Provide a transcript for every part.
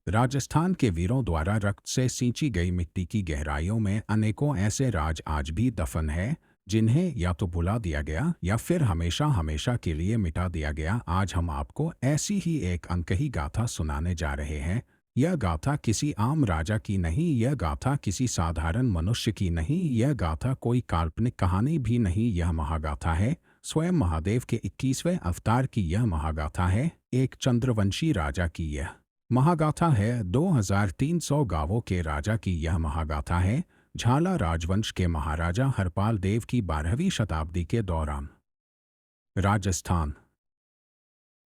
राजस्थान के वीरों द्वारा रक्त से सींची गई मिट्टी की गहराइयों में अनेकों ऐसे राज आज भी दफन हैं, जिन्हें या तो भुला दिया गया या फिर हमेशा हमेशा के लिए मिटा दिया गया। आज हम आपको ऐसी ही एक अनकही गाथा सुनाने जा रहे हैं। यह गाथा किसी आम राजा की नहीं, यह गाथा किसी साधारण मनुष्य की नहीं, यह गाथा कोई काल्पनिक कहानी भी नहीं, यह महागाथा है स्वयं महादेव के 21वें अवतार की। यह महागाथा है एक चंद्रवंशी राजा की। यह महागाथा है 2300 गांवों के राजा की। यह महागाथा है झाला राजवंश के महाराजा हरपाल देव की 12वीं शताब्दी के दौरान राजस्थान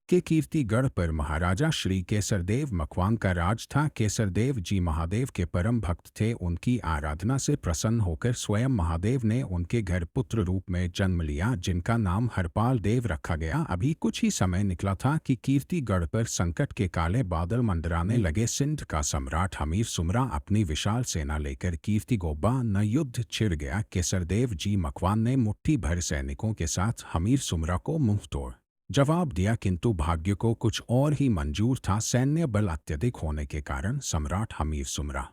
के कीर्तिगढ़ पर महाराजा श्री केसरदेव मकवान का राज था। केसरदेव जी महादेव के परम भक्त थे। उनकी आराधना से प्रसन्न होकर स्वयं महादेव ने उनके घर पुत्र रूप में जन्म लिया, जिनका नाम हरपाल देव रखा गया। अभी कुछ ही समय निकला था कि कीर्तिगढ़ पर संकट के काले बादल मंडराने लगे। सिंध का सम्राट हमीर सुमरा अपनी विशाल सेना लेकर कीर्तिगोबा न युद्ध छिड़ गया। केसरदेव जी मकवान ने मुट्ठी भर सैनिकों के साथ हमीर सुमरा को मुंहतोड़ जवाब दिया, किंतु भाग्य को कुछ और ही मंजूर था। सैन्य बल अत्यधिक होने के कारण सम्राट हमीर सुमरा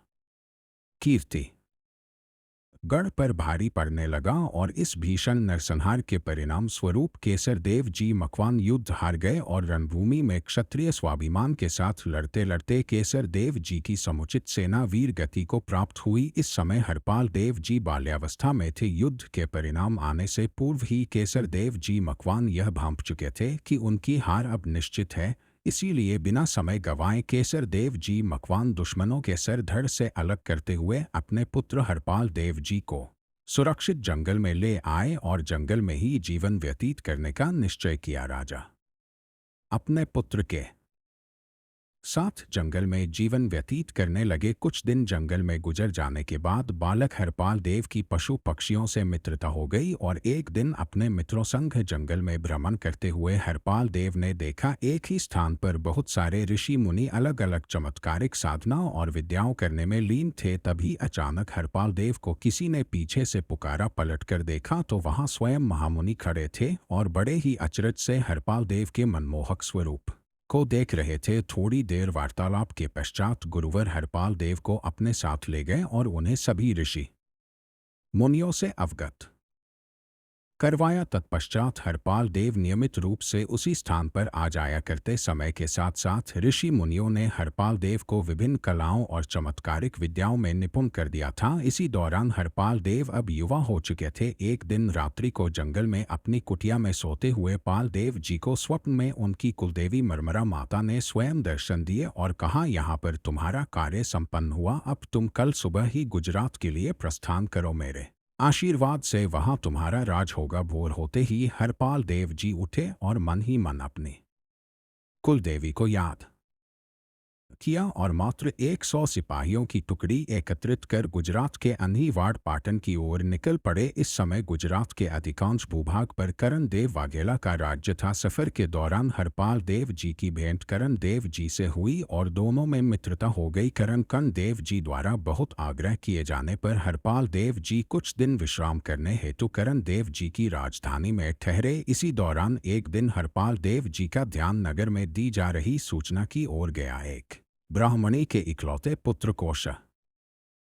कीर्ति गढ़ पर भारी पड़ने लगा और इस भीषण नरसंहार के परिणाम स्वरूप केसरदेव जी मकवान युद्ध हार गए और रणभूमि में क्षत्रिय स्वाभिमान के साथ लड़ते लड़ते केसरदेव जी की समुचित सेना वीर गति को प्राप्त हुई। इस समय हरपाल देव जी बाल्यावस्था में थे। युद्ध के परिणाम आने से पूर्व ही केसरदेव जी मकवान यह भांप चुके थे कि उनकी हार अब निश्चित है। इसीलिए बिना समय गंवाए केसरदेव जी मकवान दुश्मनों के सर धड़ से अलग करते हुए अपने पुत्र हरपाल देव जी को सुरक्षित जंगल में ले आए और जंगल में ही जीवन व्यतीत करने का निश्चय किया। राजा अपने पुत्र के साथ जंगल में जीवन व्यतीत करने लगे। कुछ दिन जंगल में गुजर जाने के बाद बालक हरपाल देव की पशु पक्षियों से मित्रता हो गई और एक दिन अपने मित्रों संग जंगल में भ्रमण करते हुए हरपाल देव ने देखा एक ही स्थान पर बहुत सारे ऋषि मुनि अलग अलग चमत्कारिक साधना और विद्याओं करने में लीन थे। तभी अचानक हरपाल देव को किसी ने पीछे से पुकारा। पलटकर देखा तो वहां स्वयं महामुनि खड़े थे और बड़े ही अचरज से हरपाल देव के मनमोहक स्वरूप को देख रहे थे। थोड़ी देर वार्तालाप के पश्चात गुरुवर हरपाल देव को अपने साथ ले गए और उन्हें सभी ऋषि मुनियों से अवगत करवाया। तत्पश्चात हरपाल देव नियमित रूप से उसी स्थान पर आ जाया करते। समय के साथ साथ ऋषि मुनियों ने हरपाल देव को विभिन्न कलाओं और चमत्कारिक विद्याओं में निपुण कर दिया था। इसी दौरान हरपाल देव अब युवा हो चुके थे। एक दिन रात्रि को जंगल में अपनी कुटिया में सोते हुए पाल देव जी को स्वप्न में उनकी कुलदेवी मरमरा माता ने स्वयं दर्शन दिए और कहा, यहाँ पर तुम्हारा कार्य संपन्न हुआ। अब तुम कल सुबह ही गुजरात के लिए प्रस्थान करो। मेरे आशीर्वाद से वहां तुम्हारा राज होगा। भोर होते ही हरपाल देव जी उठे और मन ही मन अपनी कुलदेवी को याद किया और मात्र 100 सिपाहियों की टुकड़ी एकत्रित कर गुजरात के अनहीवाड़ पाटन की ओर निकल पड़े। इस समय गुजरात के अधिकांश भूभाग पर करण देव वाघेला का राज्य था। सफर के दौरान हरपाल देव जी की भेंट करण देव जी से हुई और दोनों में मित्रता हो गई। करण देव जी द्वारा बहुत आग्रह किए जाने पर हरपाल देव जी कुछ दिन विश्राम करने हेतु करण देव जी की राजधानी में ठहरे। इसी दौरान एक दिन हरपाल देव जी का ध्यान नगर में दी जा रही सूचना की ओर गया। एक ब्राह्मणी के इकलौते पुत्र कोश